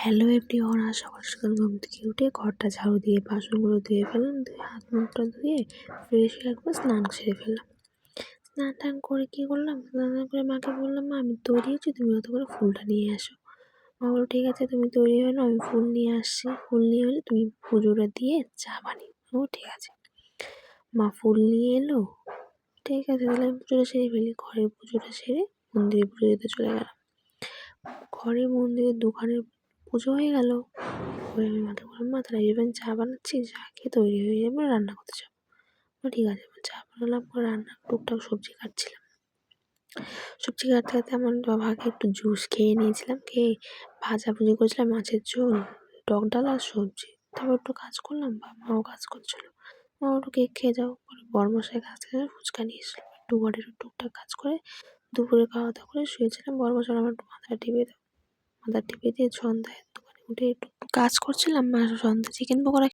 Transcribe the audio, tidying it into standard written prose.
Hello everyone, আজ সকাল সকাল ঘুম থেকে উঠে ঘরটা ঝাড়ু দিয়ে বাসনগুলো ধুয়ে ফেললাম। ধুয়ে হাত মুখটা ধুয়ে ফ্রেশ হয়ে একবার স্নান সেরে ফেললাম। স্নান টান করে কী করলাম, স্নান করে মাকে বললাম, মা আমি তৈরি হচ্ছি, তুমি অত করে ফুলটা নিয়ে আসো। মা বললো ঠিক আছে, তুমি তৈরি হয়ে নাও, আমি ফুল নিয়ে আসছি। ফুল নিয়ে হলে তুমি পুজোটা দিয়ে চা বানিও। ও ঠিক আছে। মা ফুল নিয়ে এলো, ঠিক আছে তাহলে আমি পুজোটা সেরে ফেলি। ঘরের পুজোটা সেরে মন্দিরে পুজো দিতে চলে গেলাম। ঘরে মন্দিরের দোকানের পুজো হয়ে গেল। এবার আমি মাকে বললাম, মা তাহলে এবার চা বানাচ্ছি, চা খেয়ে তৈরি হয়ে যাবো, রান্না করতে যাবো। ঠিক আছে। এবার চা বানালাম, রান্না টুকটাক সবজি কাটছিলাম। সবজি কাটতে কাটতে আমার ভাগে একটু জুস খেয়ে নিয়েছিলাম। খেয়ে ভাজাভুজি করেছিলাম, মাছের ঝোল, টক ডাল আর সবজি। তারপর একটু কাজ করলাম, মাও কাজ করছিলো। মা একটু কেক খেয়ে যাও। পরে বড়মশাই কাজ থেকে ফুচকা নিয়ে এসেছিলো। একটু ঘরের টুকটাক কাজ করে দুপুরে খাওয়া দাওয়া করে শুয়েছিলাম। বড়মশাই আমার একটু মাথা টিপে দিয়ে সন্ধ্যায় দোকানে উঠে একটু কাজ করছিলাম। মা সন্ধ্যায় চিকেন পকোড়া